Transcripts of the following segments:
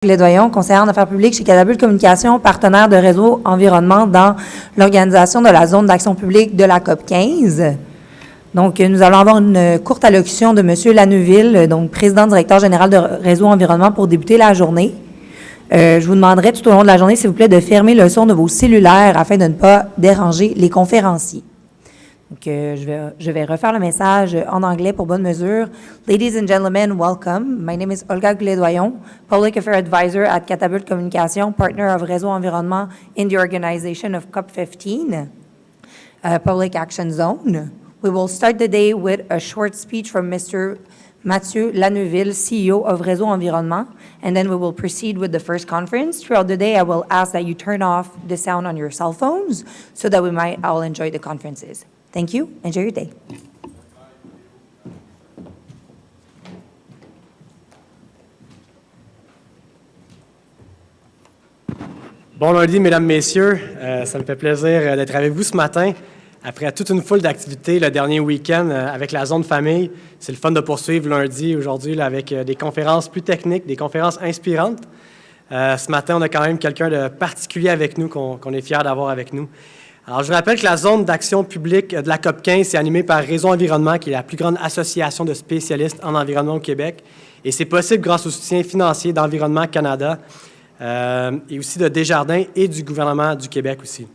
Gladys, conseillère en affaires publiques chez Catapulte Communication, partenaire de Réseau Environnement dans l'organisation de la zone d'action publique de la COP 15. Donc, nous allons avoir une courte allocution de M. Laneuville, donc président directeur général de Réseau Environnement, pour débuter la journée. Je vous demanderai tout au long de la journée, s'il vous plaît, de fermer le son de vos cellulaires afin de ne pas déranger les conférenciers. Donc, je vais refaire le message en anglais pour bonne mesure. Ladies and gentlemen, welcome. My name is Olga Gledoyon, Public Affairs Advisor at Catapulte Communication, partner of Réseau Environnement in the organization of COP15, Public Action Zone. We will start the day with a short speech from Mr. Mathieu Laneuville, CEO of Réseau Environnement, and then we will proceed with the first conference. Throughout the day, I will ask that you turn off the sound on your cell phones so that we might all enjoy the conferences. Thank you. Enjoy your day. Bon lundi, mesdames, messieurs. Ça me fait plaisir d'être avec vous ce matin. Après toute une foule d'activités le dernier week-end avec la zone famille, c'est le fun de poursuivre lundi, aujourd'hui, là, avec des conférences plus techniques, des conférences inspirantes. Ce matin, on a quand même quelqu'un de particulier avec nous qu'on est fiers d'avoir avec nous. Alors, je vous rappelle que la zone d'action publique de la COP 15 est animée par Réseau Environnement, qui est la plus grande association de spécialistes en environnement au Québec. Et c'est possible grâce au soutien financier d'Environnement Canada et aussi de Desjardins et du gouvernement du Québec aussi.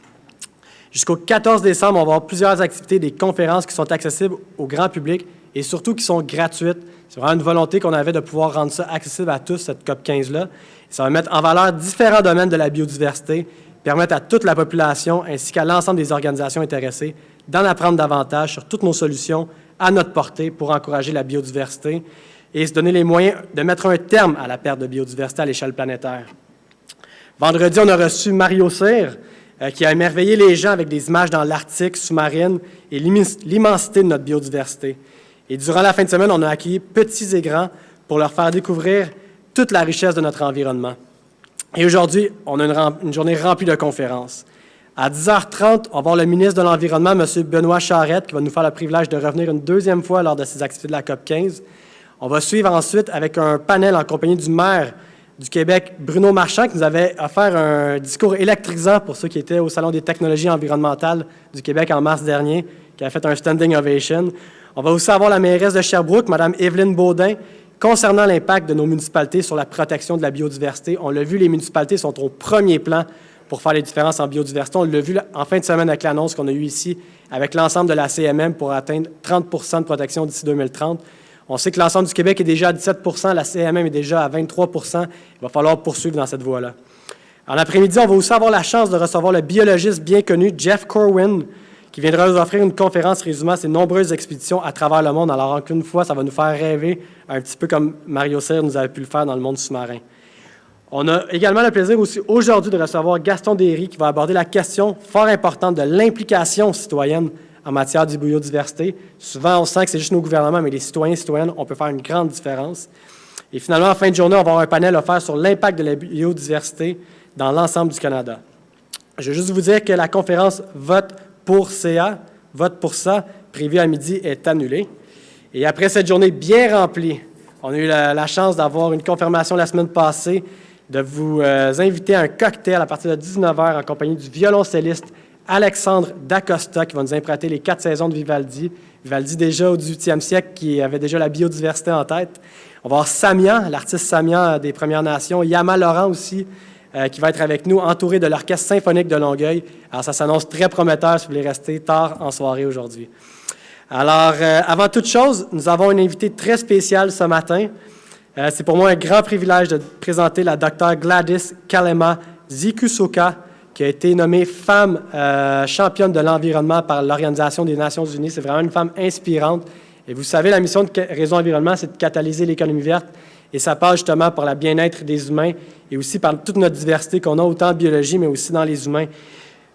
Jusqu'au 14 décembre, on va avoir plusieurs activités, des conférences qui sont accessibles au grand public et surtout qui sont gratuites. C'est vraiment une volonté qu'on avait de pouvoir rendre ça accessible à tous, cette COP 15-là. Ça va mettre en valeur différents domaines de la biodiversité, permettre à toute la population ainsi qu'à l'ensemble des organisations intéressées d'en apprendre davantage sur toutes nos solutions à notre portée pour encourager la biodiversité et se donner les moyens de mettre un terme à la perte de biodiversité à l'échelle planétaire. Vendredi, on a reçu Mario Cyr, qui a émerveillé les gens avec des images dans l'Arctique sous-marine et l'immensité de notre biodiversité. Et durant la fin de semaine, on a accueilli petits et grands pour leur faire découvrir toute la richesse de notre environnement. Et aujourd'hui, on a une journée remplie de conférences. À 10h30, on va voir le ministre de l'Environnement, M. Benoît Charette, qui va nous faire le privilège de revenir une deuxième fois lors de ces activités de la COP 15. On va suivre ensuite avec un panel en compagnie du maire du Québec, Bruno Marchand, qui nous avait offert un discours électrisant pour ceux qui étaient au Salon des technologies environnementales du Québec en mars dernier, qui a fait un standing ovation. On va aussi avoir la mairesse de Sherbrooke, Mme Évelyne Baudin, concernant l'impact de nos municipalités sur la protection de la biodiversité. On l'a vu, les municipalités sont au premier plan pour faire les différences en biodiversité. On l'a vu en fin de semaine avec l'annonce qu'on a eue ici avec l'ensemble de la CMM pour atteindre 30 % de protection d'ici 2030. On sait que l'ensemble du Québec est déjà à 17 %, la CMM est déjà à 23 %. Il va falloir poursuivre dans cette voie-là. En après-midi, on va aussi avoir la chance de recevoir le biologiste bien connu Jeff Corwin, qui viendra nous offrir une conférence résumant ses nombreuses expéditions à travers le monde. Alors, encore une fois, ça va nous faire rêver, un petit peu comme Mario Cyr nous avait pu le faire dans le monde sous-marin. On a également le plaisir aussi aujourd'hui de recevoir Gaston Derry, qui va aborder la question fort importante de l'implication citoyenne en matière de biodiversité. Souvent, on sent que c'est juste nos gouvernements, mais les citoyens et citoyennes, on peut faire une grande différence. Et finalement, en fin de journée, on va avoir un panel offert sur l'impact de la biodiversité dans l'ensemble du Canada. Je veux juste vous dire que la conférence Vote pour ça, prévue à midi, est annulée. Et après cette journée bien remplie, on a eu la chance d'avoir une confirmation la semaine passée de vous inviter à un cocktail à partir de 19h en compagnie du violoncelliste Alexandre Dacosta, qui va nous emprunter les 4 saisons de Vivaldi. Vivaldi, déjà au 18e siècle, qui avait déjà la biodiversité en tête. On va avoir Samian, l'artiste Samian des Premières Nations, Yama Laurent aussi, qui va être avec nous, entouré de l'Orchestre symphonique de Longueuil. Alors, ça s'annonce très prometteur si vous voulez rester tard en soirée aujourd'hui. Alors, avant toute chose, nous avons une invitée très spéciale ce matin. C'est pour moi un grand privilège de présenter la Dr. Gladys Zikusoka, qui a été nommée femme championne de l'environnement par l'Organisation des Nations Unies. C'est vraiment une femme inspirante. Et vous savez, la mission de Réseau Environnement, c'est de catalyser l'économie verte. Et ça passe justement par le bien-être des humains et aussi par toute notre diversité qu'on a, autant en biologie, mais aussi dans les humains.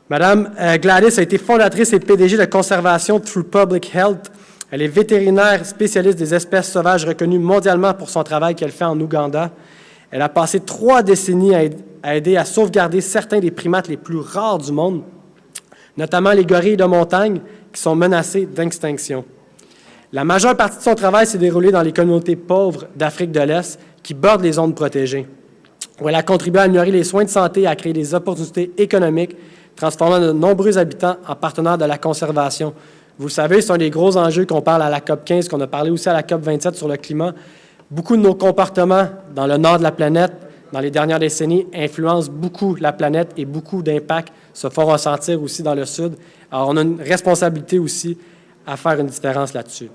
Madame Gladys a été fondatrice et PDG de Conservation Through Public Health. Elle est vétérinaire spécialiste des espèces sauvages reconnue mondialement pour son travail qu'elle fait en Ouganda. Elle a passé 3 décennies à aider à sauvegarder certains des primates les plus rares du monde, notamment les gorilles de montagne qui sont menacés d'extinction. La majeure partie de son travail s'est déroulée dans les communautés pauvres d'Afrique de l'Est qui bordent les zones protégées. où elle a contribué à améliorer les soins de santé et à créer des opportunités économiques, transformant de nombreux habitants en partenaires de la conservation. Vous le savez, c'est un des gros enjeux qu'on parle à la COP 15, qu'on a parlé aussi à la COP 27 sur le climat. Beaucoup de nos comportements dans le nord de la planète, dans les dernières décennies, influencent beaucoup la planète et beaucoup d'impacts se font ressentir aussi dans le sud. Alors, on a une responsabilité aussi à faire une différence là-dessus.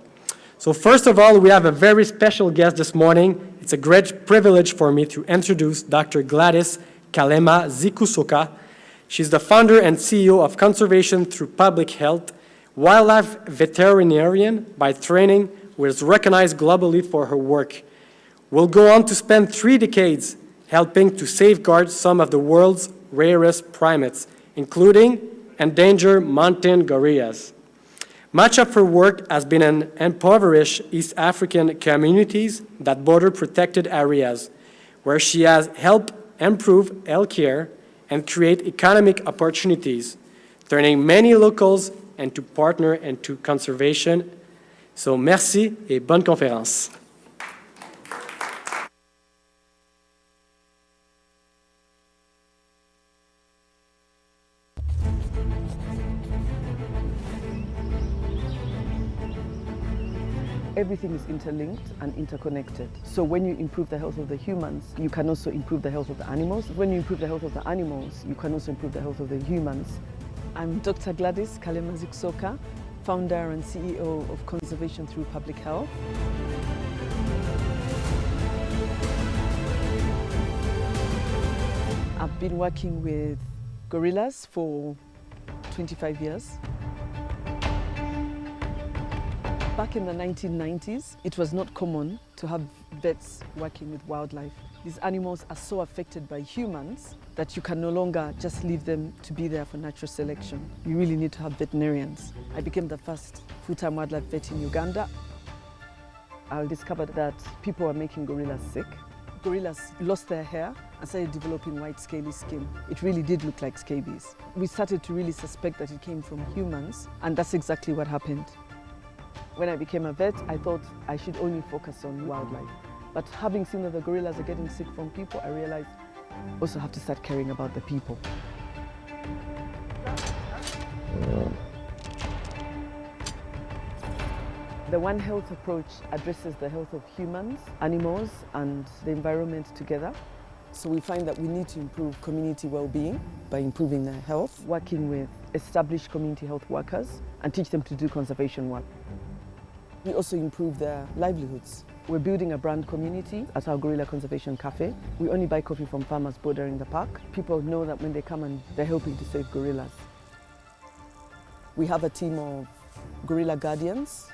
So first of all, we have a very special guest this morning. It's a great privilege for me to introduce Dr. Gladys Kamela Zikusoka. She's the founder and CEO of Conservation Through Public Health, wildlife veterinarian by training, who is recognized globally for her work. Will go on to spend 3 decades helping to safeguard some of the world's rarest primates, including endangered mountain gorillas. Much of her work has been in impoverished East African communities that border protected areas, where she has helped improve health care and create economic opportunities, turning many locals into partners into conservation. So, merci et bonne conférence. Everything is interlinked and interconnected. So when you improve the health of the humans, you can also improve the health of the animals. When you improve the health of the animals, you can also improve the health of the humans. I'm Dr. Gladys Kamela Zikusoka, founder and CEO of Conservation Through Public Health. I've been working with gorillas for 25 years. Back in the 1990s, it was not common to have vets working with wildlife. These animals are so affected by humans that you can no longer just leave them to be there for natural selection. You really need to have veterinarians. I became the first full-time wildlife vet in Uganda. I discovered that people were making gorillas sick. Gorillas lost their hair and started developing white scaly skin. It really did look like scabies. We started to really suspect that it came from humans, and that's exactly what happened. When I became a vet, I thought I should only focus on wildlife. But having seen that the gorillas are getting sick from people, I realized I also have to start caring about the people. The One Health approach addresses the health of humans, animals, and the environment together. So we find that we need to improve community well-being by improving their health, working with established community health workers, and teach them to do conservation work. We also improve their livelihoods. We're building a brand community at our Gorilla Conservation Cafe. We only buy coffee from farmers bordering the park. People know that when they come and they're helping to save gorillas. We have a team of gorilla guardians,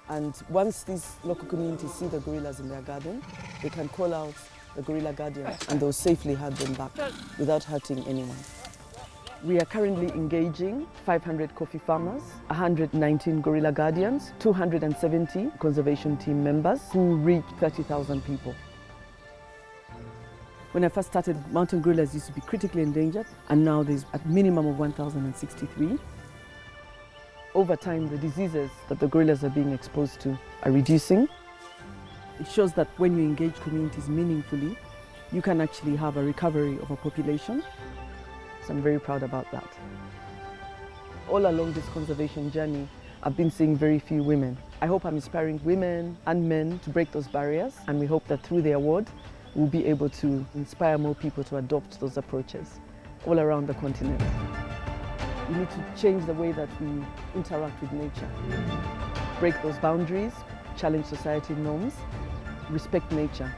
and once these local communities see the gorillas in their garden, they can call out the gorilla guardians and they'll safely herd them back without hurting anyone. We are currently engaging 500 coffee farmers, 119 gorilla guardians, 270 conservation team members who reach 30,000 people. When I first started, mountain gorillas used to be critically endangered, and now there's a minimum of 1,063. Over time, the diseases that the gorillas are being exposed to are reducing. It shows that when you engage communities meaningfully, you can actually have a recovery of a population. So I'm very proud about that. All along this conservation journey, I've been seeing very few women. I hope I'm inspiring women and men to break those barriers, and we hope that through the award, we'll be able to inspire more people to adopt those approaches all around the continent. We need to change the way that we interact with nature. Break those boundaries, challenge society norms, respect nature.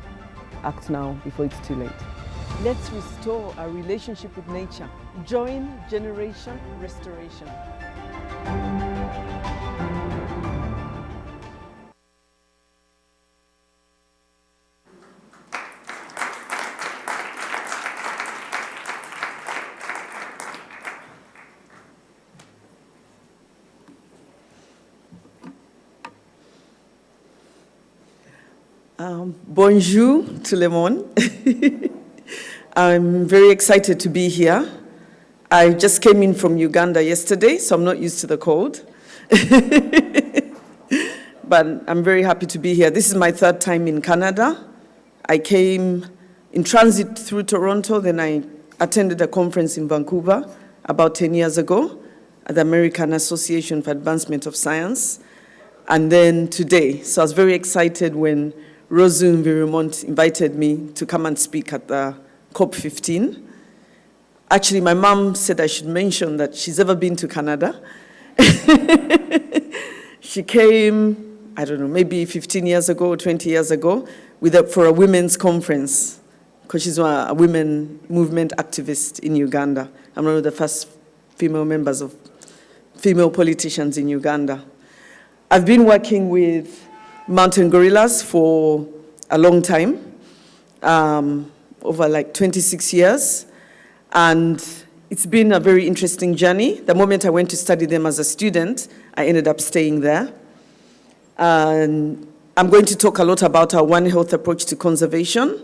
Act now before it's too late. Let's restore our relationship with nature. Join Generation Restoration. Bonjour tout le monde. I'm very excited to be here. I just came in from Uganda yesterday, so I'm not used to the cold. But I'm very happy to be here. This is my third time in Canada. I came in transit through Toronto. Then I attended a conference in Vancouver about 10 years ago at the American Association for Advancement of Science. And then today, so I was very excited when Rosu Environment invited me to come and speak at the COP15. Actually, my mom said I should mention that she's ever been to Canada. She came, I don't know, maybe 15 years ago, 20 years ago, for a women's conference, because she's a women movement activist in Uganda. I'm one of the first female politicians in Uganda. I've been working with mountain gorillas for a long time, over like 26 years. And it's been a very interesting journey. The moment I went to study them as a student, I ended up staying there. And I'm going to talk a lot about our One Health approach to conservation,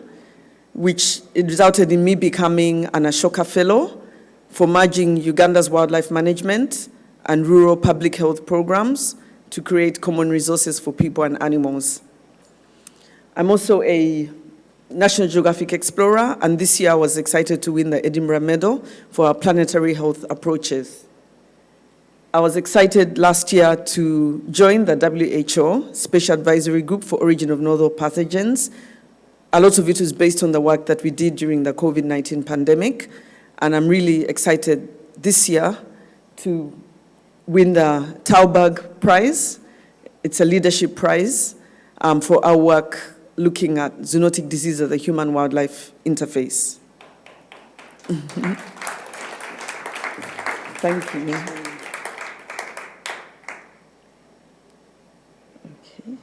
which it resulted in me becoming an Ashoka Fellow for merging Uganda's wildlife management and rural public health programs to create common resources for people and animals. I'm also a National Geographic Explorer, and this year I was excited to win the Edinburgh Medal for our planetary health approaches. I was excited last year to join the WHO Special Advisory Group for Origin of Novel Pathogens. A lot of it was based on the work that we did during the COVID-19 pandemic, and I'm really excited this year to win the Tauberg Prize. It's a leadership prize for our work looking at zoonotic disease of the human-wildlife interface. Thank you. Okay.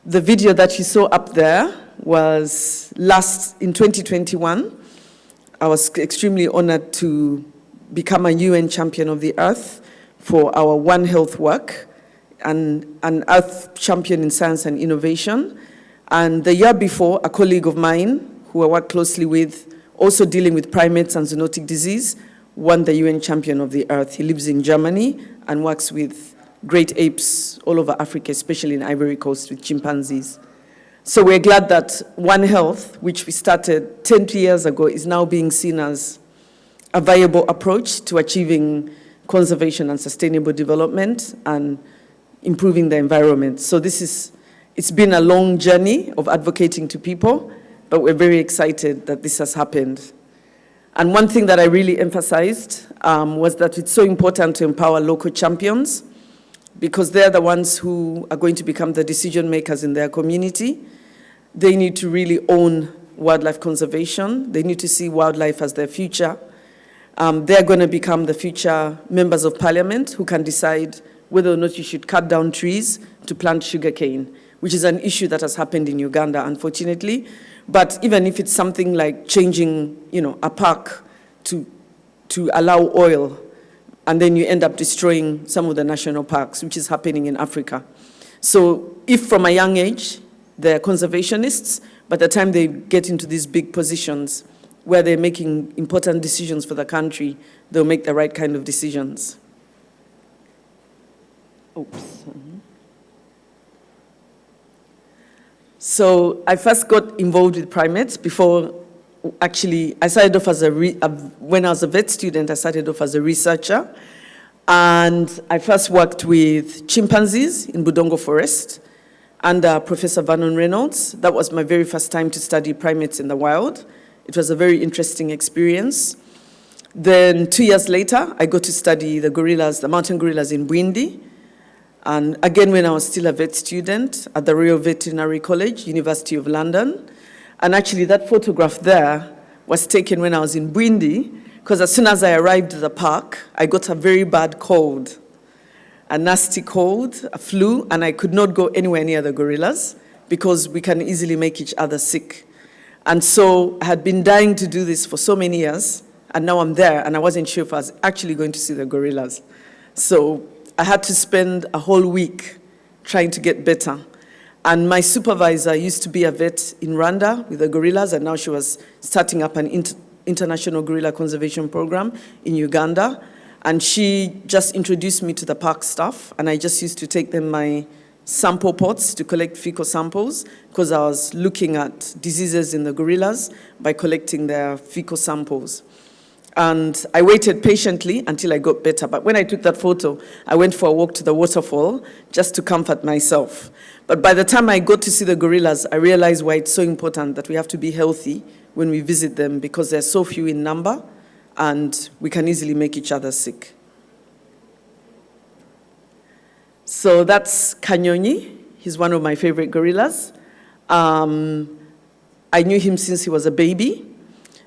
The video that you saw up there was in 2021. I was extremely honored to become a UN Champion of the Earth for our One Health work, and an Earth Champion in Science and Innovation. And the year before, a colleague of mine, who I work closely with, also dealing with primates and zoonotic disease, won the UN Champion of the Earth. He lives in Germany and works with great apes all over Africa, especially in Ivory Coast with chimpanzees. So we're glad that One Health, which we started 10 years ago, is now being seen as a viable approach to achieving conservation and sustainable development and improving the environment. So it's been a long journey of advocating to people, but we're very excited that this has happened. And one thing that I really emphasized was that it's so important to empower local champions, because they're the ones who are going to become the decision makers in their community. They need to really own wildlife conservation. They need to see wildlife as their future. They're going to become the future members of parliament who can decide whether or not you should cut down trees to plant sugarcane, which is an issue that has happened in Uganda, unfortunately. But even if it's something like changing, a park to allow oil, and then you end up destroying some of the national parks, which is happening in Africa. So if from a young age, they're conservationists, by the time they get into these big positions where they're making important decisions for the country, they'll make the right kind of decisions. Oops. So I first got involved with primates before, actually, I started off as when I was a vet student, I started off as a researcher. And I first worked with chimpanzees in Budongo Forest under Professor Vernon Reynolds. That was my very first time to study primates in the wild. It was a very interesting experience. Then 2 years later, I got to study the gorillas, the mountain gorillas in Bwindi. And again, when I was still a vet student at the Royal Veterinary College, University of London. And actually, that photograph there was taken when I was in Bwindi, because as soon as I arrived at the park, I got a very bad cold, a nasty cold, a flu, and I could not go anywhere near the gorillas because we can easily make each other sick. And so I had been dying to do this for so many years, and now I'm there, and I wasn't sure if I was actually going to see the gorillas. So I had to spend a whole week trying to get better. And my supervisor used to be a vet in Rwanda with the gorillas, and now she was starting up an international gorilla conservation program in Uganda. And she just introduced me to the park staff, and I just used to take them my sample pots to collect fecal samples because I was looking at diseases in the gorillas by collecting their fecal samples. And I waited patiently until I got better. But when I took that photo, I went for a walk to the waterfall just to comfort myself. But by the time I got to see the gorillas, I realized why it's so important that we have to be healthy when we visit them because they're so few in number and we can easily make each other sick. So that's Kanyonyi. He's one of my favorite gorillas. I knew him since he was a baby.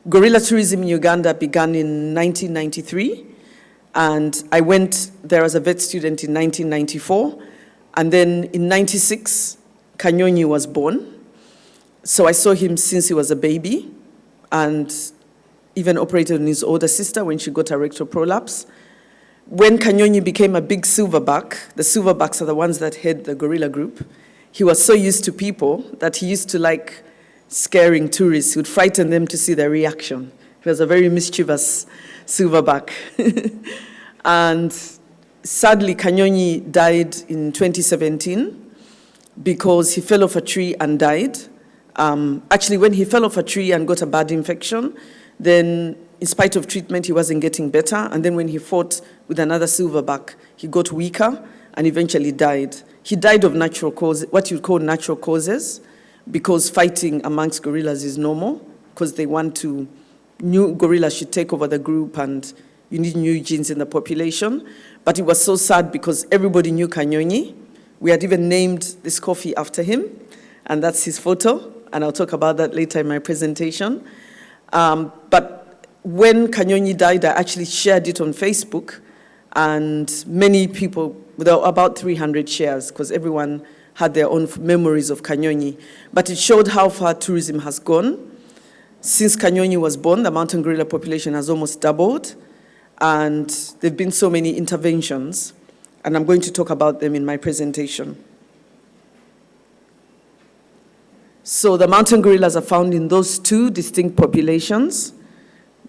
Gorilla tourism in Uganda began in 1993, and I went there as a vet student in 1994, and then in 96, Kanyonyi was born. So I saw him since he was a baby, and even operated on his older sister when she got a rectal prolapse. When Kanyonyi became a big silverback, the silverbacks are the ones that head the gorilla group, he was so used to people that he used to like scaring tourists. He would frighten them to see their reaction. He was a very mischievous silverback. And sadly, Kanyonyi died in 2017 because he fell off a tree and died. Actually, when he fell off a tree and got a bad infection, then in spite of treatment, he wasn't getting better. And then when he fought with another silverback, he got weaker and eventually died. He died of natural causes, what you call natural causes, because fighting amongst gorillas is normal, because they want to, new gorillas should take over the group and you need new genes in the population. But it was so sad because everybody knew Kanyonyi. We had even named this coffee after him, and that's his photo, and I'll talk about that later in my presentation. But when Kanyonyi died, I actually shared it on Facebook, and many people, about 300 shares, because everyone had their own memories of Kanyonyi. But it showed how far tourism has gone. Since Kanyonyi was born, the mountain gorilla population has almost doubled, and there have been so many interventions, and I'm going to talk about them in my presentation. So the mountain gorillas are found in those two distinct populations.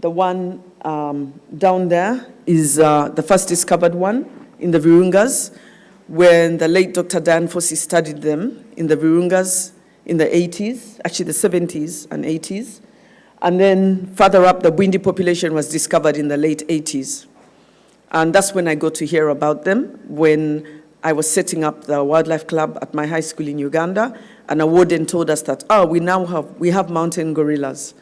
The one down there is the first discovered one in the Virungas, when the late Dr. Dan Fossey studied them in the Virungas in the 80s, actually the 70s and 80s. And then further up, the Bwindi population was discovered in the late 80s. And that's when I got to hear about them, when I was setting up the wildlife club at my high school in Uganda, and a warden told us that, we have mountain gorillas.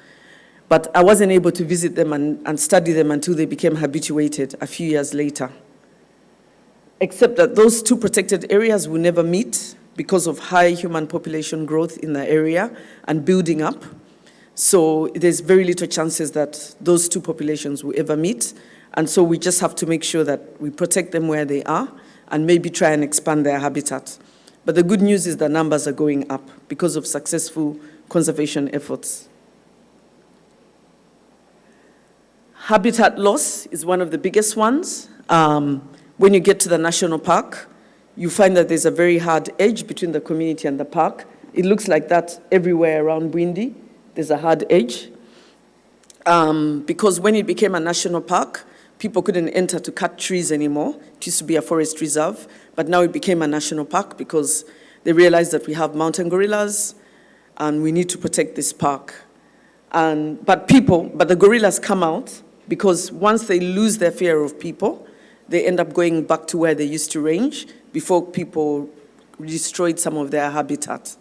But I wasn't able to visit them and study them until they became habituated a few years later. Except that those two protected areas will never meet because of high human population growth in the area and building up. So there's very little chances that those two populations will ever meet. And so we just have to make sure that we protect them where they are and maybe try and expand their habitat. But the good news is the numbers are going up because of successful conservation efforts. Habitat loss is one of the biggest ones. When you get to the national park, you find that there's a very hard edge between the community and the park. It looks like that everywhere around Bwindi. There's a hard edge. Because when it became a national park, people couldn't enter to cut trees anymore. It used to be a forest reserve, but now it became a national park because they realized that we have mountain gorillas and we need to protect this park. But the gorillas come out because once they lose their fear of people, they end up going back to where they used to range before people destroyed some of their habitat.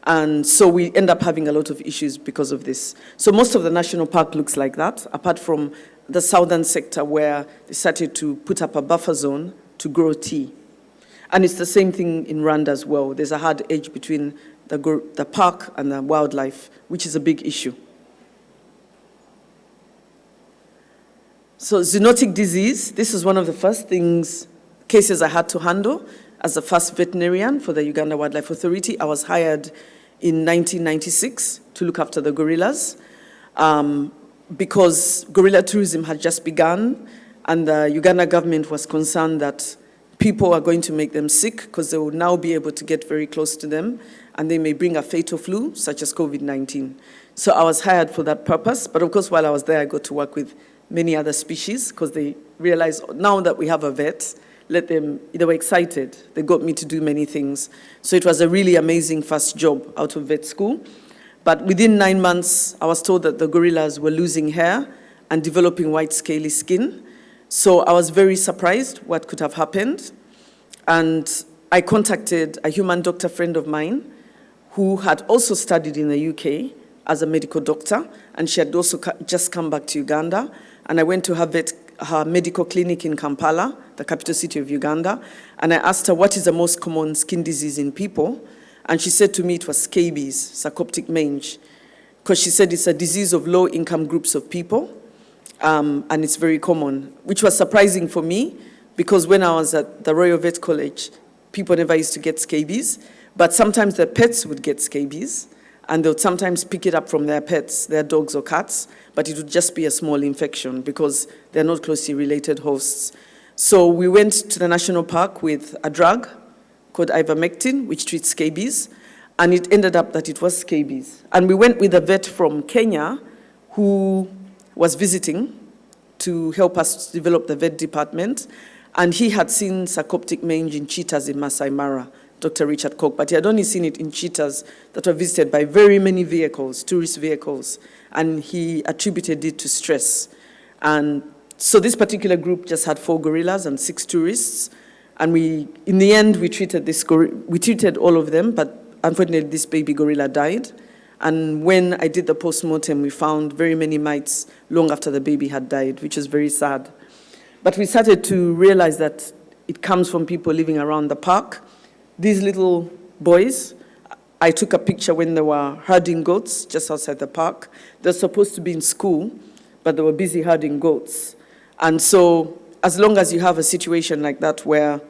And so we end up having a lot of issues because of this. So most of the national park looks like that, apart from the southern sector where they started to put up a buffer zone to grow tea. And it's the same thing in Rwanda as well. There's a hard edge between the park and the wildlife, which is a big issue. So zoonotic disease, this is one of the first cases I had to handle as the first veterinarian for the Uganda Wildlife Authority. I was hired in 1996 to look after the gorillas because gorilla tourism had just begun and the Uganda government was concerned that people are going to make them sick because they will now be able to get very close to them and they may bring a fatal flu such as COVID-19. So I was hired for that purpose, but of course while I was there I got to work with many other species because they realized now that we have a vet, they were excited. They got me to do many things. So it was a really amazing first job out of vet school. But within 9 months, I was told that the gorillas were losing hair and developing white scaly skin. So I was very surprised what could have happened. And I contacted a human doctor friend of mine who had also studied in the UK as a medical doctor, and she had also just come back to Uganda. And I went to her medical clinic in Kampala, the capital city of Uganda, and I asked her what is the most common skin disease in people, and she said to me it was scabies, sarcoptic mange, because she said it's a disease of low-income groups of people, and it's very common, which was surprising for me, because when I was at the Royal Vet College, people never used to get scabies, but sometimes their pets would get scabies, and they would sometimes pick it up from their pets, their dogs or cats, but it would just be a small infection because they're not closely related hosts. So we went to the national park with a drug called ivermectin, which treats scabies, and it ended up that it was scabies. And we went with a vet from Kenya who was visiting to help us develop the vet department, and he had seen sarcoptic mange in cheetahs in Masai Mara, Dr. Richard Koch, but he had only seen it in cheetahs that were visited by very many vehicles, tourist vehicles, and he attributed it to stress. And so this particular group just had 4 gorillas and 6 tourists, and in the end, we treated all of them, but unfortunately, this baby gorilla died. And when I did the post-mortem, we found very many mites long after the baby had died, which is very sad. But we started to realize that it comes from people living around the park. These little boys, I took a picture when they were herding goats just outside the park. They're supposed to be in school, but they were busy herding goats. And so as long as you have a situation like that where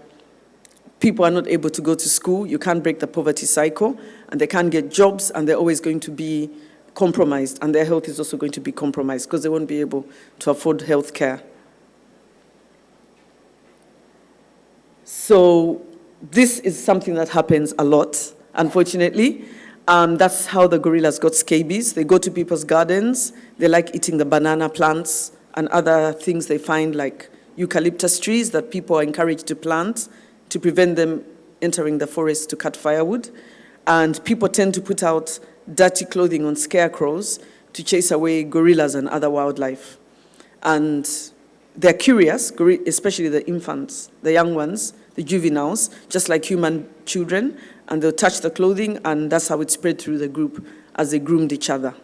people are not able to go to school, you can't break the poverty cycle, and they can't get jobs, and they're always going to be compromised, and their health is also going to be compromised because they won't be able to afford health care. So this is something that happens a lot, unfortunately. That's how the gorillas got scabies. They go to people's gardens. They like eating the banana plants and other things they find, like eucalyptus trees that people are encouraged to plant to prevent them entering the forest to cut firewood. And people tend to put out dirty clothing on scarecrows to chase away gorillas and other wildlife. And they're curious, especially the infants, the young ones, the juveniles, just like human children, and they'll touch the clothing, and that's how it spread through the group as they groomed each other.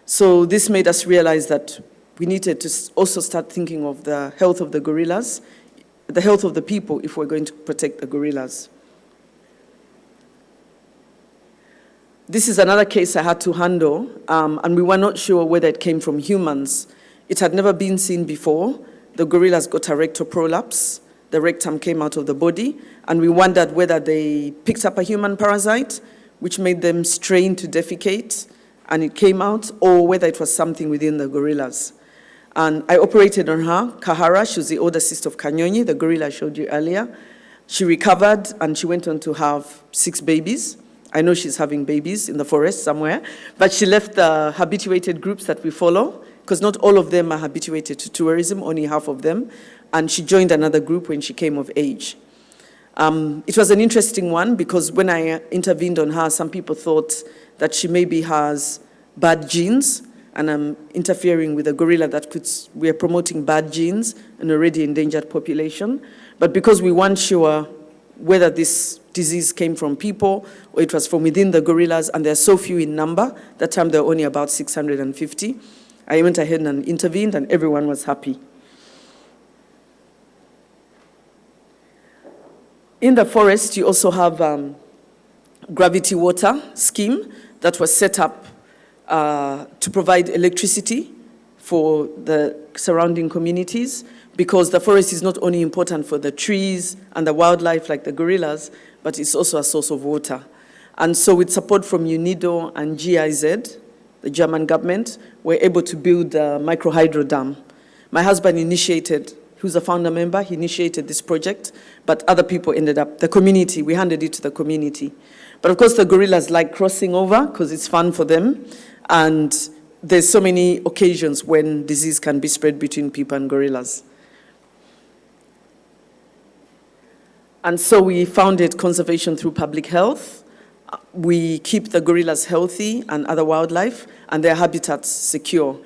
So this made us realize that we needed to also start thinking of the health of the gorillas, the health of the people, if we're going to protect the gorillas. This is another case I had to handle, and we were not sure whether it came from humans. It had never been seen before. The gorillas got a rectal prolapse. The rectum came out of the body, and we wondered whether they picked up a human parasite, which made them strain to defecate, and it came out, or whether it was something within the gorillas. And I operated on her, Kahara. She was the older sister of Kanyonyi, the gorilla I showed you earlier. She recovered, and she went on to have 6 babies. I know she's having babies in the forest somewhere, but she left the habituated groups that we follow, because not all of them are habituated to tourism, only half of them. And she joined another group when she came of age. It was an interesting one because when I intervened on her, some people thought that she maybe has bad genes, and I'm interfering with a gorilla we are promoting bad genes in an already endangered population. But because we weren't sure whether this disease came from people or it was from within the gorillas, and they're so few in number, that time there were only about 650, I went ahead and intervened, and everyone was happy. In the forest, you also have gravity water scheme that was set up to provide electricity for the surrounding communities, because the forest is not only important for the trees and the wildlife like the gorillas, but it's also a source of water. And so with support from UNIDO and GIZ, the German government, we're able to build a microhydro dam. My husband initiated, who's a founder member, he initiated this project, but other people ended up, the community, we handed it to the community. But of course the gorillas like crossing over because it's fun for them, and there's so many occasions when disease can be spread between people and gorillas. And so we founded conservation through public health. We keep the gorillas healthy and other wildlife and their habitats secure.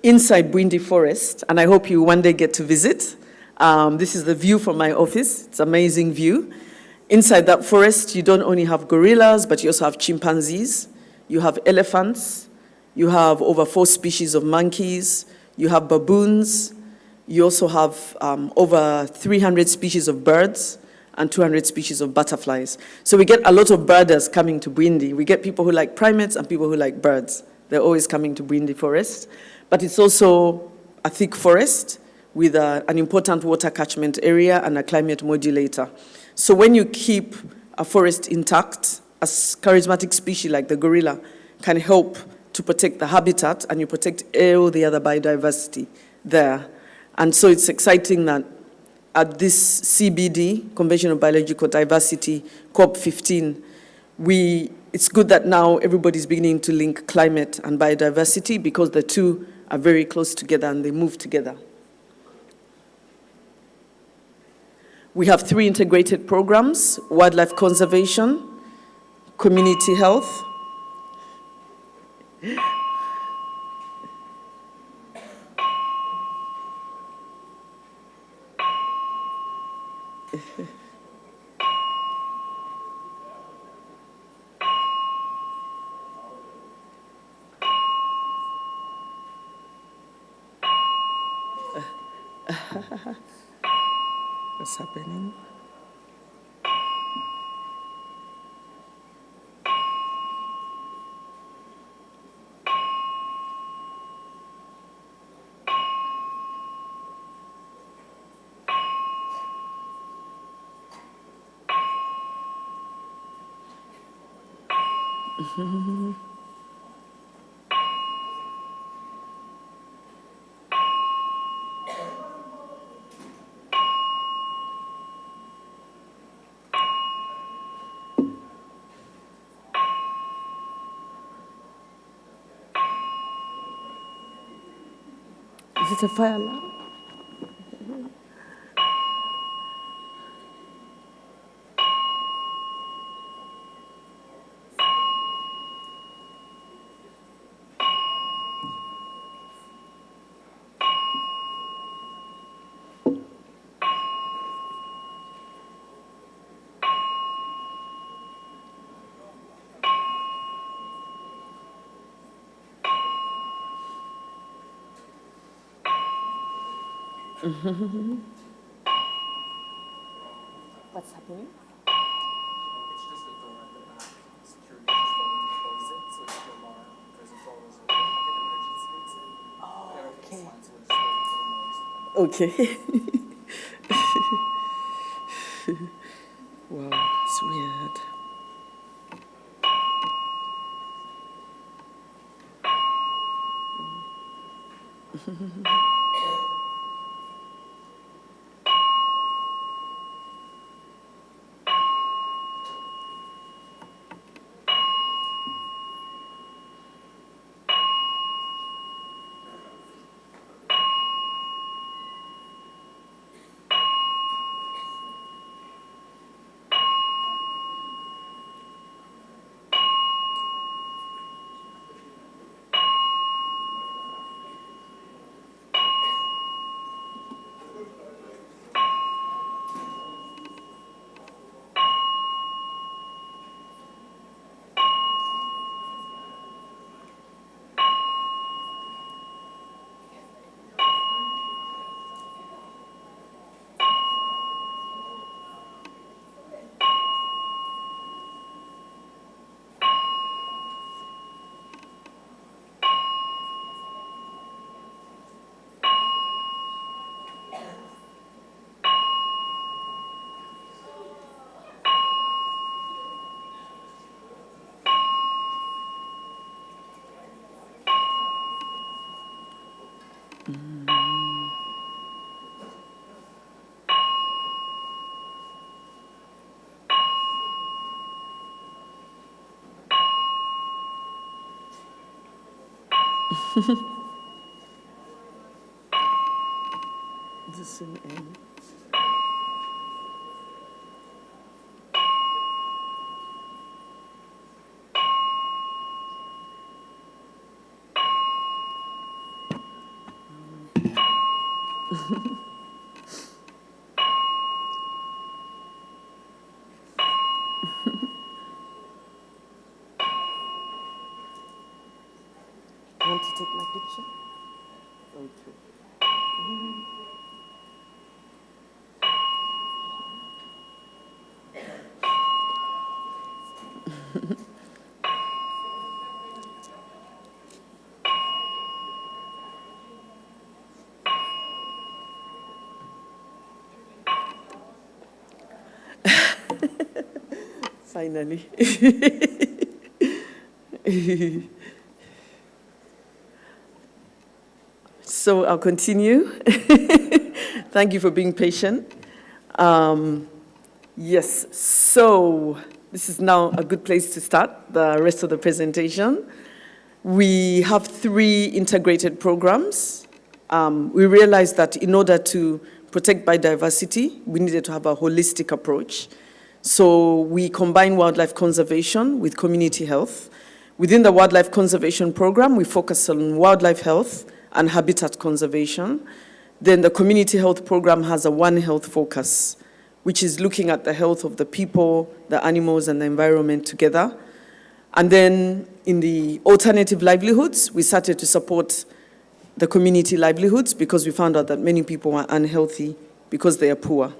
Inside Bwindi Forest, and I hope you one day get to visit. This is the view from my office. It's an amazing view. Inside that forest, you don't only have gorillas, but you also have chimpanzees, you have elephants, you have over 4 species of monkeys, you have baboons, you also have over 300 species of birds and 200 species of butterflies. So we get a lot of birders coming to Bwindi. We get people who like primates and people who like birds. They're always coming to Bwindi Forest. But it's also a thick forest with an important water catchment area and a climate modulator. So when you keep a forest intact, a charismatic species like the gorilla can help to protect the habitat, and you protect all the other biodiversity there. And so it's exciting that at this CBD, Convention on Biological Diversity, COP15, it's good that now everybody's beginning to link climate and biodiversity because the two are very close together and they move together. We have 3 integrated programs: wildlife conservation, community health, what's happening? Is it a fire alarm? What's happening? It's just a door at the back. Security just told them to close it, so it's the alarm because it's always open, like an emergency exit. Oh, Everything's fine, so we're just waiting for the noise. Okay. Wow, it's weird. This is an end. Want to take my picture? Okay. Finally. So I'll continue. Thank you for being patient. Yes, so this is now a good place to start the rest of the presentation. We have 3 integrated programs. We realized that in order to protect biodiversity, we needed to have a holistic approach. So we combine wildlife conservation with community health. Within the wildlife conservation program, we focus on wildlife health and habitat conservation. Then the community health program has a One Health focus, which is looking at the health of the people, the animals, and the environment together. And then in the alternative livelihoods, we started to support the community livelihoods because we found out that many people are unhealthy because they are poor.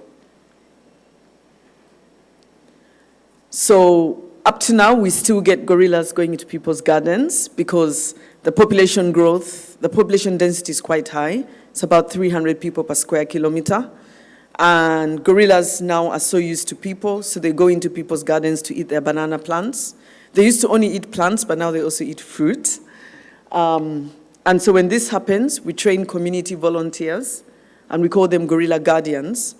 So up to now, we still get gorillas going into people's gardens because the population growth, the population density is quite high. It's about 300 people per square kilometer. And gorillas now are so used to people, so they go into people's gardens to eat their banana plants. They used to only eat plants, but now they also eat fruit. And so when this happens, we train community volunteers, and we call them gorilla guardians,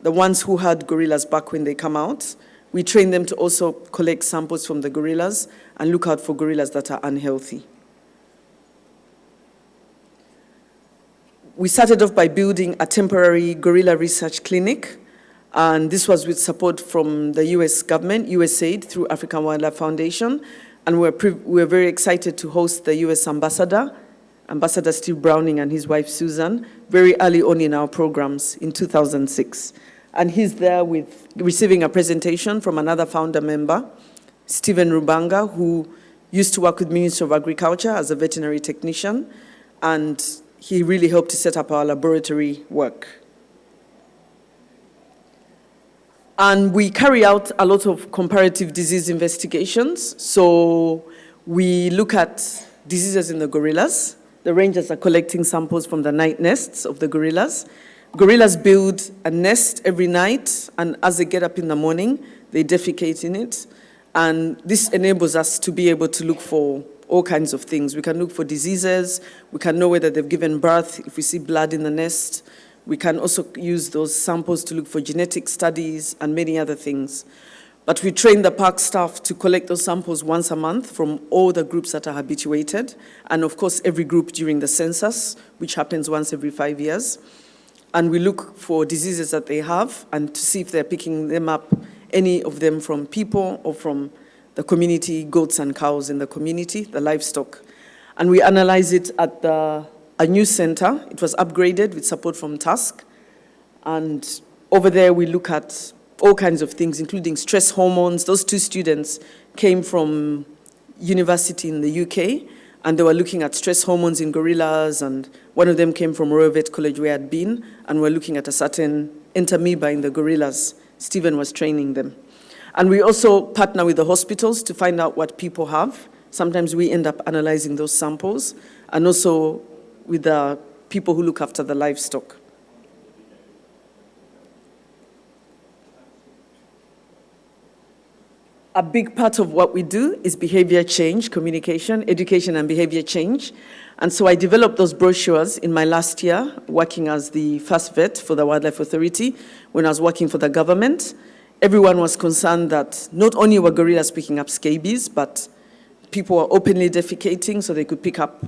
the ones who had gorillas back when they come out. We train them to also collect samples from the gorillas and look out for gorillas that are unhealthy. We started off by building a temporary gorilla research clinic, and this was with support from the US government, USAID, through African Wildlife Foundation, and we're very excited to host the US ambassador, Ambassador Steve Browning and his wife Susan, very early on in our programs in 2006. And he's there with receiving a presentation from another founder member, Stephen Rubanga, who used to work with Ministry of Agriculture as a veterinary technician, and he really helped to set up our laboratory work. And we carry out a lot of comparative disease investigations. So we look at diseases in the gorillas. The rangers are collecting samples from the night nests of the gorillas. Gorillas build a nest every night, and as they get up in the morning, they defecate in it. And this enables us to be able to look for all kinds of things. We can look for diseases. We can know whether they've given birth if we see blood in the nest. We can also use those samples to look for genetic studies and many other things. But we train the park staff to collect those samples once a month from all the groups that are habituated, and of course every group during the census, which happens once every 5 years. And we look for diseases that they have and to see if they're picking them up, any of them from people or from the community, goats and cows in the community, the livestock. And we analyze it at a new center. It was upgraded with support from Tusk. And over there we look at all kinds of things, including stress hormones. Those 2 students came from university in the UK, and they were looking at stress hormones in gorillas, and one of them came from Royal Vet College where I'd been, and we're looking at a certain entamoeba in the gorillas. Stephen was training them. And we also partner with the hospitals to find out what people have. Sometimes we end up analyzing those samples, and also with the people who look after the livestock. A big part of what we do is behavior change, communication, education, and behavior change. And so I developed those brochures in my last year, working as the first vet for the Wildlife Authority. When I was working for the government, everyone was concerned that not only were gorillas picking up scabies, but people were openly defecating, so they could pick up,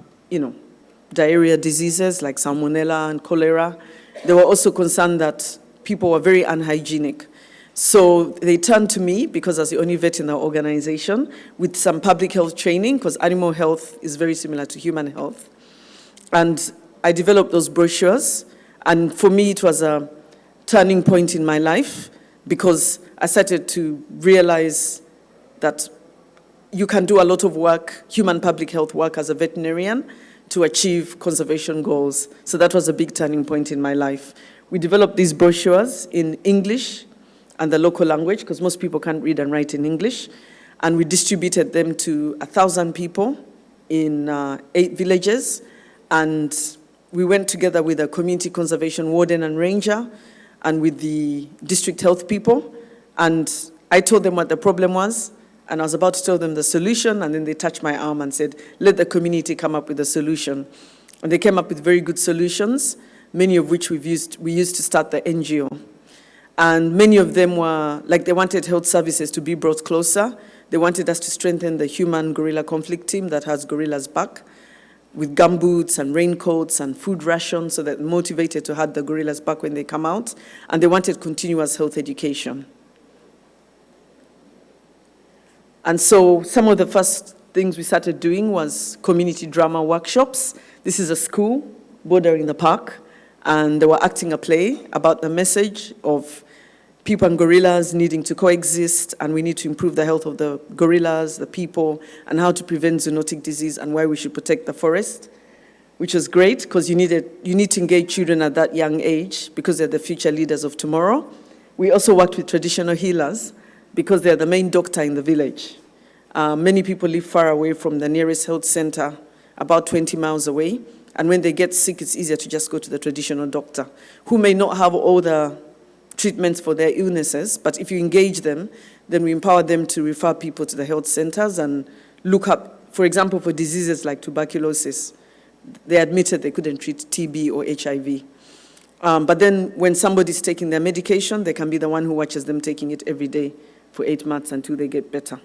diarrhea diseases like salmonella and cholera. They were also concerned that people were very unhygienic. So they turned to me, because I was the only vet in our organization, with some public health training, because animal health is very similar to human health. And I developed those brochures, And for me, it was a turning point in my life because I started to realize that you can do a lot of work, human public health work as a veterinarian, to achieve conservation goals. So that was a big turning point in my life. We developed these brochures in English and the local language, because most people can't read and write in English. And we distributed them to 1,000 people in 8 villages. And we went together with a community conservation warden and ranger and with the district health people. And I told them what the problem was. And I was about to tell them the solution, and then they touched my arm and said, let the community come up with a solution. And they came up with very good solutions, many of which we used to start the NGO. And many of them were, like, they wanted health services to be brought closer. They wanted us to strengthen the human gorilla conflict team that has gorillas back with gumboots and raincoats and food rations so that motivated to have the gorillas back when they come out. And they wanted continuous health education. And so some of the first things we started doing was community drama workshops. This is a school bordering the park, and they were acting a play about the message of people and gorillas needing to coexist, and we need to improve the health of the gorillas, the people, and how to prevent zoonotic disease and why we should protect the forest, which was great because you need to engage children at that young age because they're the future leaders of tomorrow. We also worked with traditional healers because they're the main doctor in the village. Many people live far away from the nearest health center, about 20 miles away, and when they get sick, it's easier to just go to the traditional doctor, who may not have all the treatments for their illnesses, but if you engage them, then we empower them to refer people to the health centers and look up, for example, for diseases like tuberculosis. They admitted they couldn't treat TB or HIV. But then when somebody's taking their medication, they can be the one who watches them taking it every day for 8 months until they get better.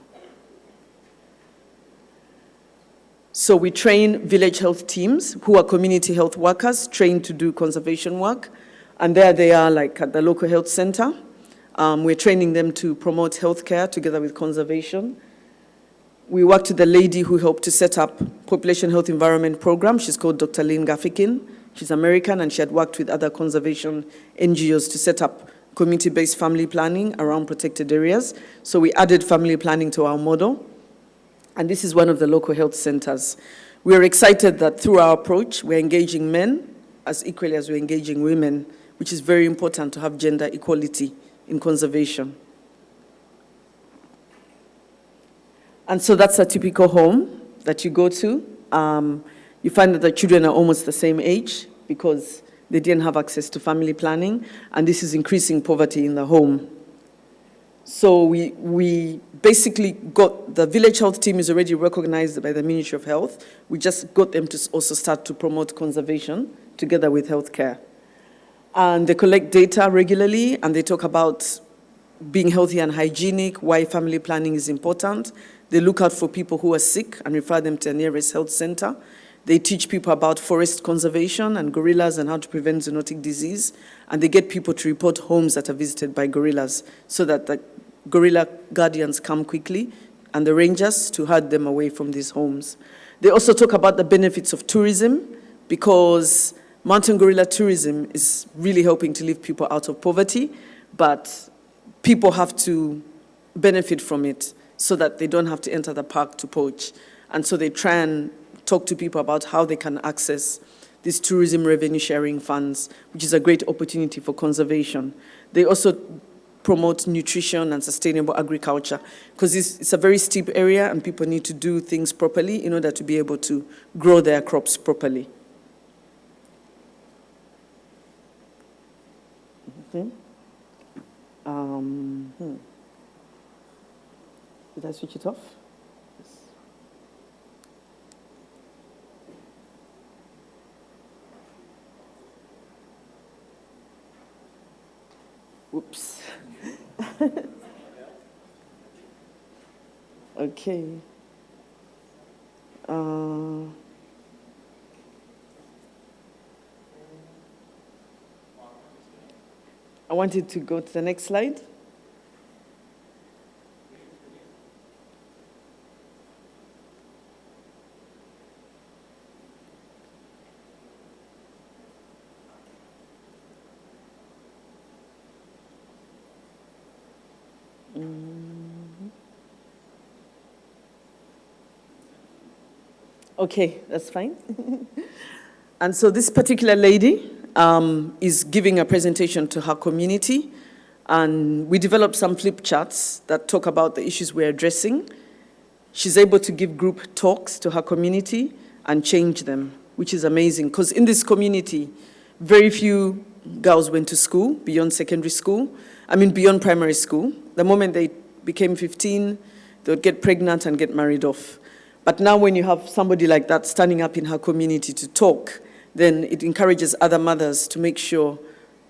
So we train village health teams who are community health workers trained to do conservation work. And there they are, like at the local health center. We're training them to promote healthcare together with conservation. We worked with the lady who helped to set up Population Health Environment Program. She's called Dr. Lynn Gaffikin. She's American, and she had worked with other conservation NGOs to set up community-based family planning around protected areas. So we added family planning to our model. And this is one of the local health centers. We are excited that through our approach, we're engaging men as equally as we're engaging women, which is very important to have gender equality in conservation. And so that's a typical home that you go to. You find that the children are almost the same age because they didn't have access to family planning, and this is increasing poverty in the home. So we basically got, the village health team is already recognized by the Ministry of Health. We just got them to also start to promote conservation together with healthcare. And they collect data regularly, and they talk about being healthy and hygienic, why family planning is important. They look out for people who are sick and refer them to the nearest health center. They teach people about forest conservation and gorillas and how to prevent zoonotic disease. And they get people to report homes that are visited by gorillas so that the gorilla guardians come quickly and the rangers to herd them away from these homes. They also talk about the benefits of tourism because mountain gorilla tourism is really helping to lift people out of poverty, but people have to benefit from it so that they don't have to enter the park to poach. And so they try and talk to people about how they can access these tourism revenue sharing funds, which is a great opportunity for conservation. They also promote nutrition and sustainable agriculture because it's a very steep area and people need to do things properly in order to be able to grow their crops properly. Okay. Did I switch it off? Yes. Whoops. Okay. I wanted to go to the next slide. Okay, that's fine. And so this particular lady is giving a presentation to her community, and we developed some flip charts that talk about the issues we're addressing. She's able to give group talks to her community and change them, which is amazing, because in this community, very few girls went to school, beyond secondary school, beyond primary school. The moment they became 15, they would get pregnant and get married off. But now when you have somebody like that standing up in her community to talk, then it encourages other mothers to make sure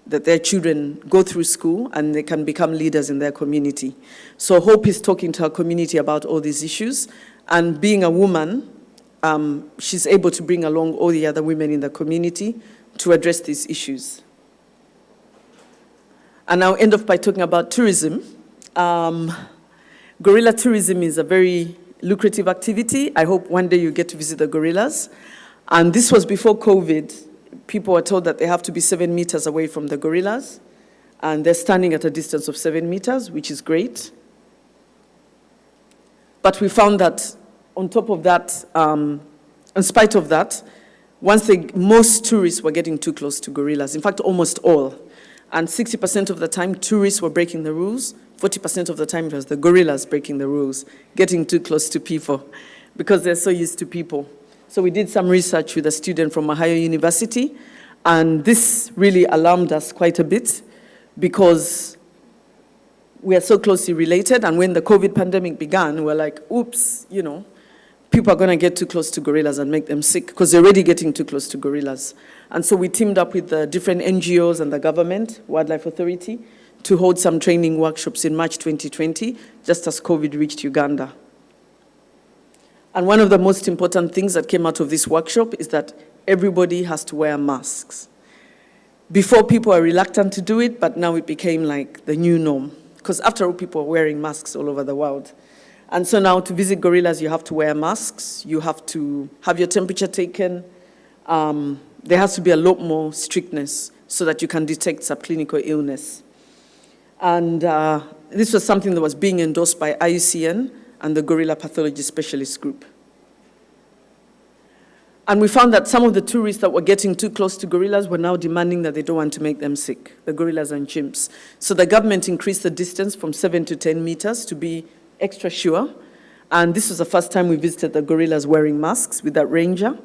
that their children go through school and they can become leaders in their community. So Hope is talking to her community about all these issues, and being a woman, she's able to bring along all the other women in the community to address these issues. And I'll end off by talking about tourism. Gorilla tourism is a very lucrative activity. I hope one day you get to visit the gorillas. And this was before COVID. People were told that they have to be 7 meters away from the gorillas, and they're standing at a distance of 7 meters, which is great. But we found that on top of that, in spite of that, most tourists were getting too close to gorillas. In fact, almost all. And 60% of the time, tourists were breaking the rules. 40% of the time, it was the gorillas breaking the rules, getting too close to people, because they're so used to people. So we did some research with a student from Ohio University, and this really alarmed us quite a bit, because we are so closely related, and when the COVID pandemic began, we were like, oops, people are going to get too close to gorillas and make them sick, because they're already getting too close to gorillas. And so we teamed up with the different NGOs and the government, Wildlife Authority, to hold some training workshops in March 2020, just as COVID reached Uganda. And one of the most important things that came out of this workshop is that everybody has to wear masks. Before, people were reluctant to do it, but now it became like the new norm, because after all, people are wearing masks all over the world. And so now to visit gorillas, you have to wear masks, you have to have your temperature taken. There has to be a lot more strictness so that you can detect subclinical illness. And this was something that was being endorsed by IUCN and the Gorilla Pathology Specialist Group. And we found that some of the tourists that were getting too close to gorillas were now demanding that they don't want to make them sick, the gorillas and chimps. So the government increased the distance from 7 to 10 meters to be extra sure. And this was the first time we visited the gorillas wearing masks with that ranger,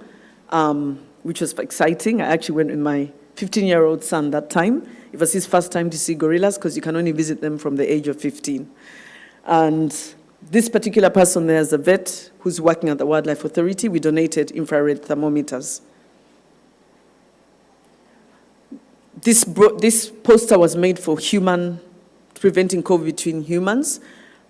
which was exciting. I actually went with my 15-year-old son that time. It was his first time to see gorillas, because you can only visit them from the age of 15. And this particular person there is a vet who's working at the Wildlife Authority. We donated infrared thermometers. This poster was made for preventing COVID between humans.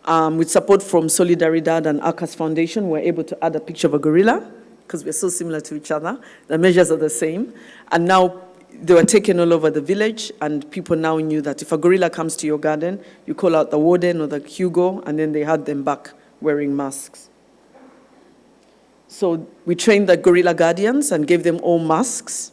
With support from Solidaridad and Arcas Foundation, we're able to add a picture of a gorilla, because we're so similar to each other. The measures are the same. And now they were taken all over the village, and people now knew that if a gorilla comes to your garden, you call out the warden or the Hugo, and then they had them back wearing masks. So we trained the gorilla guardians and gave them all masks.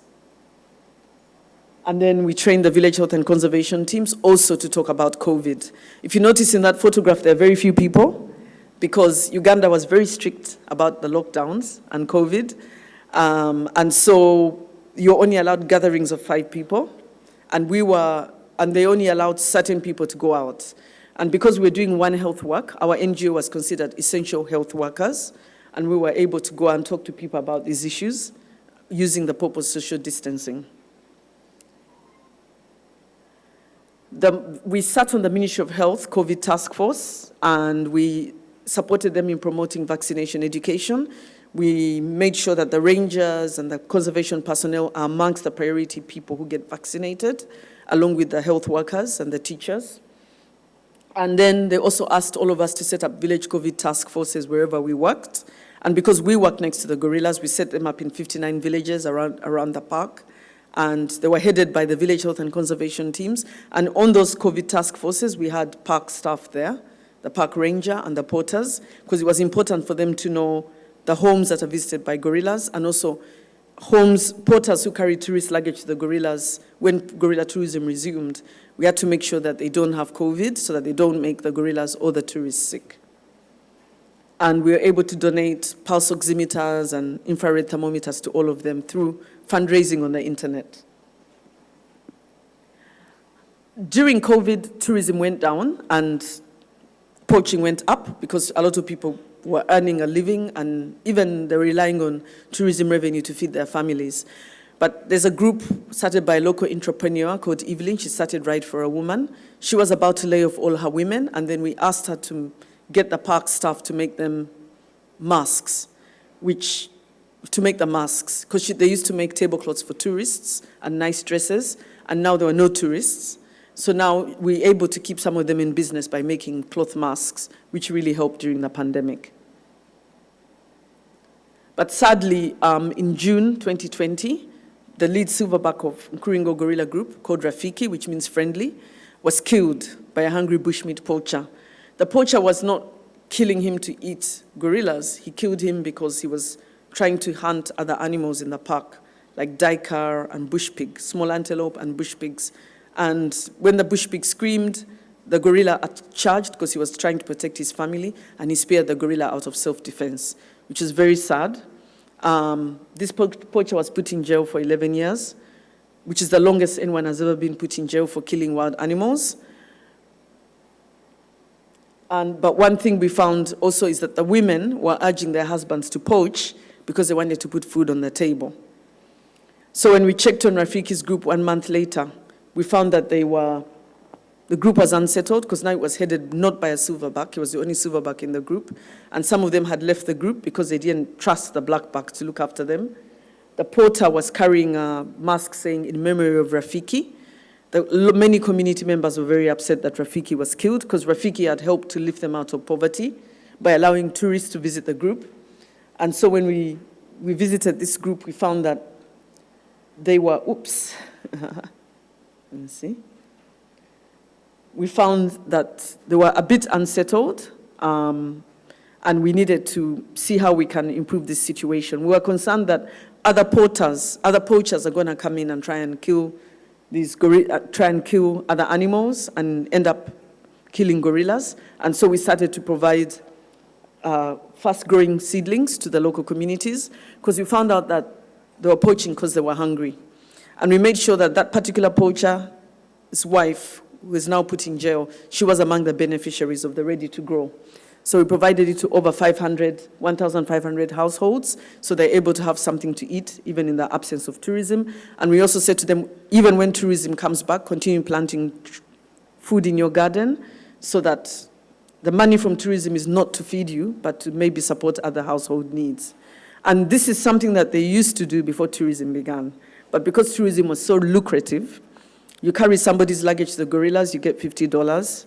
And then we trained the village health and conservation teams also to talk about COVID. If you notice in that photograph, there are very few people, because Uganda was very strict about the lockdowns and COVID. And so you're only allowed gatherings of 5 people, and they only allowed certain people to go out. And because we're doing One Health work, our NGO was considered essential health workers, and we were able to go and talk to people about these issues using the purpose of social distancing. We sat on the Ministry of Health COVID task force, and we supported them in promoting vaccination education. We made sure that the rangers and the conservation personnel are amongst the priority people who get vaccinated, along with the health workers and the teachers. And then they also asked all of us to set up village COVID task forces wherever we worked. And because we work next to the gorillas, we set them up in 59 villages around the park. And they were headed by the village health and conservation teams. And on those COVID task forces, we had park staff there, the park ranger and the porters, because it was important for them to know the homes that are visited by gorillas, and also porters who carry tourist luggage to the gorillas. When gorilla tourism resumed, we had to make sure that they don't have COVID, so that they don't make the gorillas or the tourists sick. And we were able to donate pulse oximeters and infrared thermometers to all of them through fundraising on the internet. During COVID, tourism went down and poaching went up because a lot of people were earning a living and even they're relying on tourism revenue to feed their families. But there's a group started by a local entrepreneur called Evelyn. She started Right for a Woman. She was about to lay off all her women, and then we asked her to get the park staff to make them masks, because they used to make tablecloths for tourists and nice dresses, and now there were no tourists. So now we're able to keep some of them in business by making cloth masks, which really helped during the pandemic. But sadly, in June 2020, the lead silverback of Nkuringo gorilla group, called Rafiki, which means friendly, was killed by a hungry bushmeat poacher. The poacher was not killing him to eat gorillas. He killed him because he was trying to hunt other animals in the park, like duiker and bush pig, small antelope and bush pigs. And when the bush pig screamed, the gorilla charged because he was trying to protect his family, and he speared the gorilla out of self-defense, which is very sad. This poacher was put in jail for 11 years, which is the longest anyone has ever been put in jail for killing wild animals. But one thing we found also is that the women were urging their husbands to poach because they wanted to put food on the table. So when we checked on Rafiki's group 1 month later, we found that the group was unsettled because now it was headed not by a silverback. He was the only silverback in the group. And some of them had left the group because they didn't trust the blackback to look after them. The porter was carrying a mask saying, "In memory of Rafiki." Many community members were very upset that Rafiki was killed because Rafiki had helped to lift them out of poverty by allowing tourists to visit the group. And so when we visited this group, we found that they were, let me see. We found that they were a bit unsettled, and we needed to see how we can improve this situation. We were concerned that other poachers are going to come in and try and kill other animals and end up killing gorillas. And so we started to provide fast-growing seedlings to the local communities because we found out that they were poaching because they were hungry. And we made sure that that particular poacher's wife, who is now put in jail, she was among the beneficiaries of the Ready to Grow. So we provided it to over 1,500 households, so they're able to have something to eat, even in the absence of tourism. And we also said to them, even when tourism comes back, continue planting food in your garden, so that the money from tourism is not to feed you, but to maybe support other household needs. And this is something that they used to do before tourism began. But because tourism was so lucrative, you carry somebody's luggage to the gorillas, you get $50.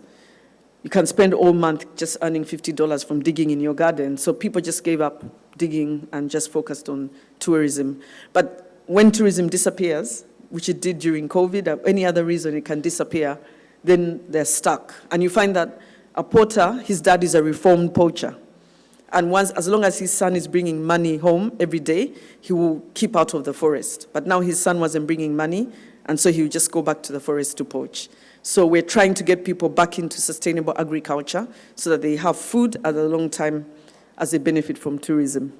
You can spend all month just earning $50 from digging in your garden. So people just gave up digging and just focused on tourism. But when tourism disappears, which it did during COVID, or any other reason it can disappear, then they're stuck. And you find that a poacher, his dad is a reformed poacher. And as long as his son is bringing money home every day, he will keep out of the forest. But now his son wasn't bringing money, and so he will just go back to the forest to poach. So we're trying to get people back into sustainable agriculture so that they have food at a long time as they benefit from tourism.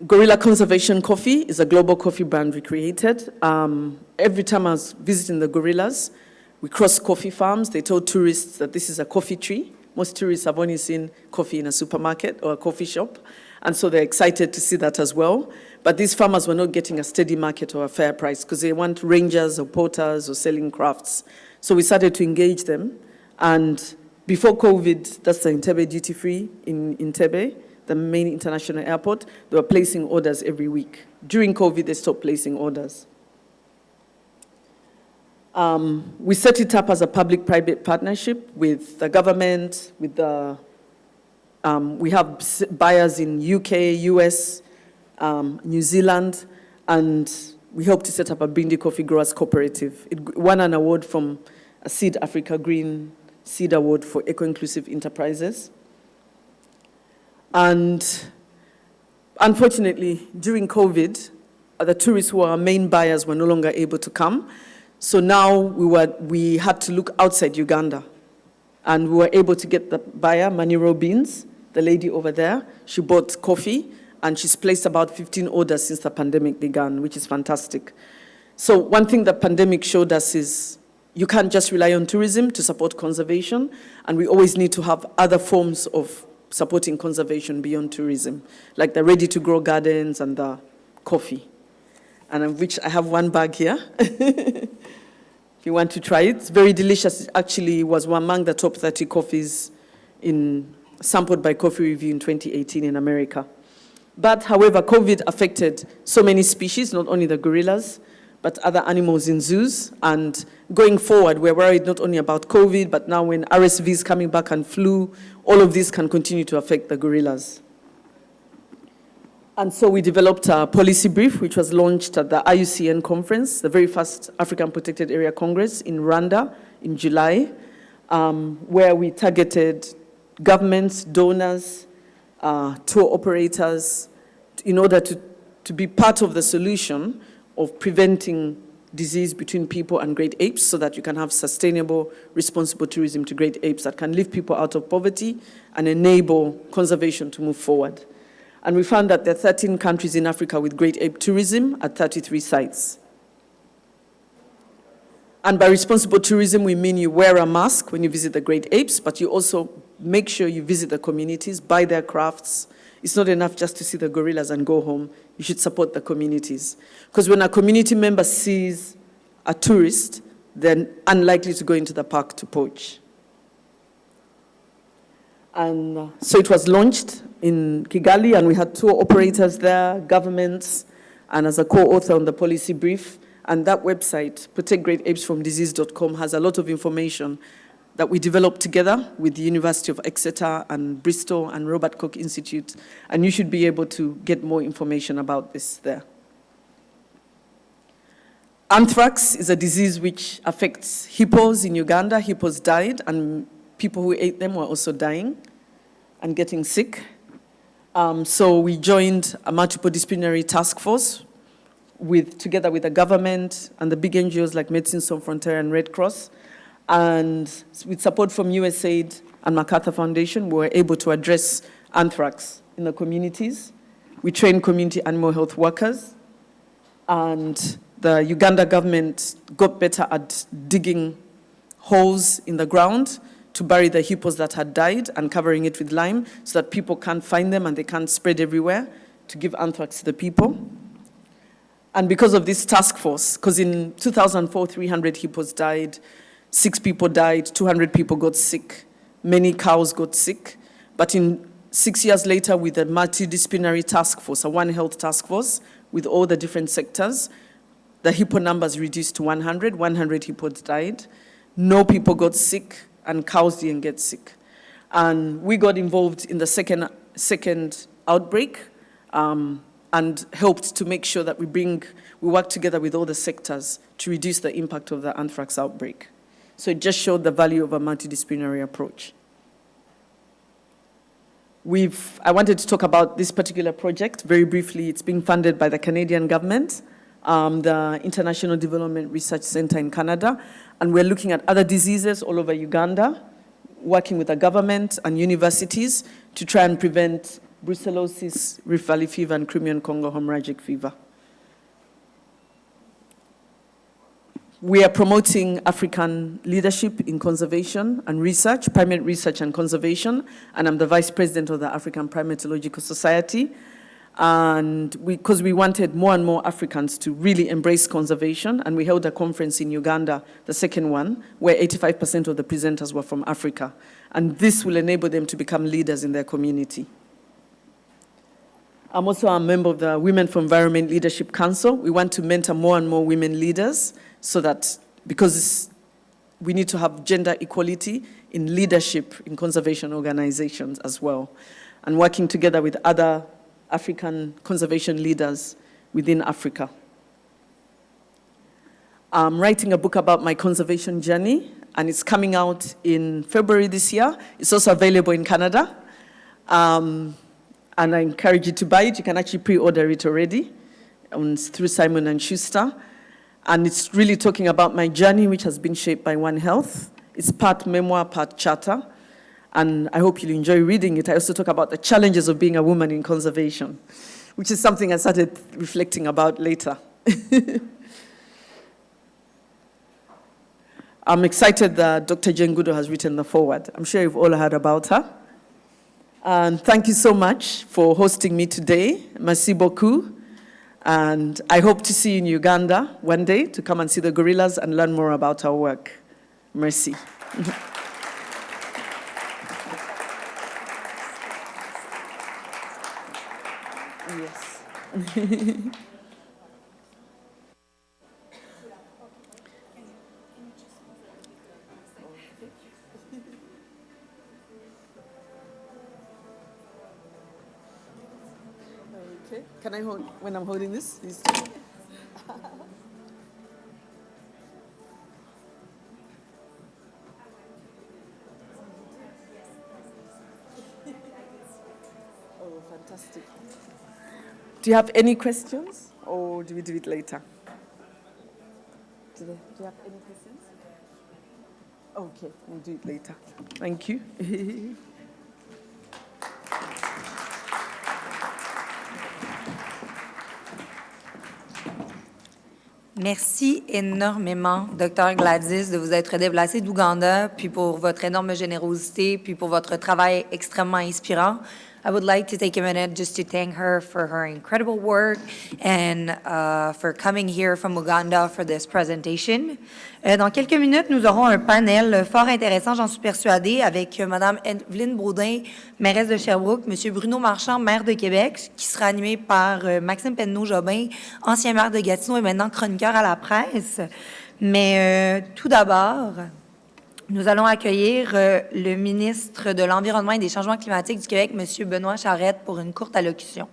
Gorilla Conservation Coffee is a global coffee brand we created. Every time I was visiting the gorillas, we crossed coffee farms. They told tourists that this is a coffee tree. Most tourists have only seen coffee in a supermarket or a coffee shop, and so they're excited to see that as well. But these farmers were not getting a steady market or a fair price because they want rangers or porters or selling crafts. So we started to engage them. And before COVID, that's the Entebbe duty-free in Entebbe, the main international airport, they were placing orders every week. During COVID, they stopped placing orders. We set it up as a public-private partnership with the government, with the, we have buyers in UK, US, New Zealand, and we hope to set up a Bwindi Coffee Growers Cooperative. It won an award from a Seed Africa Green Seed Award for Eco-Inclusive Enterprises. And unfortunately, during COVID, the tourists who were our main buyers were no longer able to come. So now we had to look outside Uganda. And we were able to get the buyer, Maniro Beans, the lady over there. She bought coffee, and she's placed about 15 orders since the pandemic began, which is fantastic. So one thing the pandemic showed us is you can't just rely on tourism to support conservation, and we always need to have other forms of supporting conservation beyond tourism, like the ready-to-grow gardens and the coffee. And of which I have one bag here. If you want to try it, it's very delicious. It actually was among the top 30 coffees sampled by Coffee Review in 2018 in America. But however, COVID affected so many species, not only the gorillas, but other animals in zoos. And going forward, we're worried not only about COVID, but now when RSV is coming back and flu, all of this can continue to affect the gorillas. And so we developed a policy brief, which was launched at the IUCN conference, the very first African Protected Area Congress in Rwanda in July, where we targeted governments, donors, tour operators, in order to be part of the solution of preventing disease between people and great apes so that you can have sustainable, responsible tourism to great apes that can lift people out of poverty and enable conservation to move forward. And we found that there are 13 countries in Africa with great ape tourism at 33 sites. And by responsible tourism, we mean you wear a mask when you visit the great apes, but you also make sure you visit the communities, buy their crafts. It's not enough just to see the gorillas and go home. You should support the communities. Because when a community member sees a tourist, they're unlikely to go into the park to poach. And so it was launched in Kigali, and we had tour operators there, governments, and as a co-author on the policy brief. And that website, protectgreatapesfromdisease.com, has a lot of information that we developed together with the University of Exeter and Bristol and Robert Koch Institute. And you should be able to get more information about this there. Anthrax is a disease which affects hippos in Uganda. Hippos died, and people who ate them were also dying and getting sick. So we joined a multidisciplinary task force together with the government and the big NGOs like Medicine Sans Frontières and Red Cross. And with support from USAID and MacArthur Foundation, we were able to address anthrax in the communities. We trained community animal health workers, and the Uganda government got better at digging holes in the ground to bury the hippos that had died and covering it with lime so that people can't find them and they can't spread everywhere to give anthrax to the people. And because of this task force, because in 2004, 300 hippos died, 6 people died, 200 people got sick, many cows got sick. But 6 years later, with a multidisciplinary task force, a One Health task force with all the different sectors, the hippo numbers reduced to 100. 100 hippos died. No people got sick, and cows didn't get sick. And we got involved in the second outbreak and helped to make sure that we work together with all the sectors to reduce the impact of the anthrax outbreak. So it just showed the value of a multidisciplinary approach. I wanted to talk about this particular project very briefly. It's being funded by the Canadian government, the International Development Research Center in Canada, and we're looking at other diseases all over Uganda, working with the government and universities to try and prevent brucellosis, Rift Valley fever, and Crimean Congo hemorrhagic fever. We are promoting African leadership in conservation and research, primate research and conservation, and I'm the vice president of the African Primatological Society. And because we wanted more and more Africans to really embrace conservation, and we held a conference in Uganda, the second one, where 85% of the presenters were from Africa. And this will enable them to become leaders in their community. I'm also a member of the Women for Environment Leadership Council. We want to mentor more and more women leaders so that, because we need to have gender equality in leadership in conservation organizations as well, and working together with other African conservation leaders within Africa. I'm writing a book about my conservation journey, and it's coming out in February this year. It's also available in Canada. And I encourage you to buy it. You can actually pre-order it already through Simon & Schuster. And it's really talking about my journey, which has been shaped by One Health. It's part memoir, part charter. And I hope you'll enjoy reading it. I also talk about the challenges of being a woman in conservation, which is something I started reflecting about later. I'm excited that Dr. Jane Goodall has written the foreword. I'm sure you've all heard about her. And thank you so much for hosting me today. Merci beaucoup. And I hope to see you in Uganda one day to come and see the gorillas and learn more about our work. Merci. Yes. Okay. Can I hold when I'm holding this? These two? Oh, fantastic. Do you have any questions, or do we do it later? Do you have any questions? Okay, we'll do it later. Thank you. Merci énormément, Dr. Gladys, de vous être déplacé d'Ouganda, puis pour votre énorme générosité, puis pour votre travail extrêmement inspirant. I would like to take a minute just to thank her for her incredible work and for coming here from Uganda for this presentation. Dans quelques minutes, nous aurons un panel fort intéressant, j'en suis persuadée, avec Mme Evelyne Baudin, mairesse de Sherbrooke, M. Bruno Marchand, maire de Québec, qui sera animé par Maxime Penneau-Jobin, ancien maire de Gatineau et maintenant chroniqueur à la presse. Mais tout d'abord, nous allons accueillir le ministre de l'Environnement et des Changements climatiques du Québec, M. Benoît Charette, pour une courte allocution.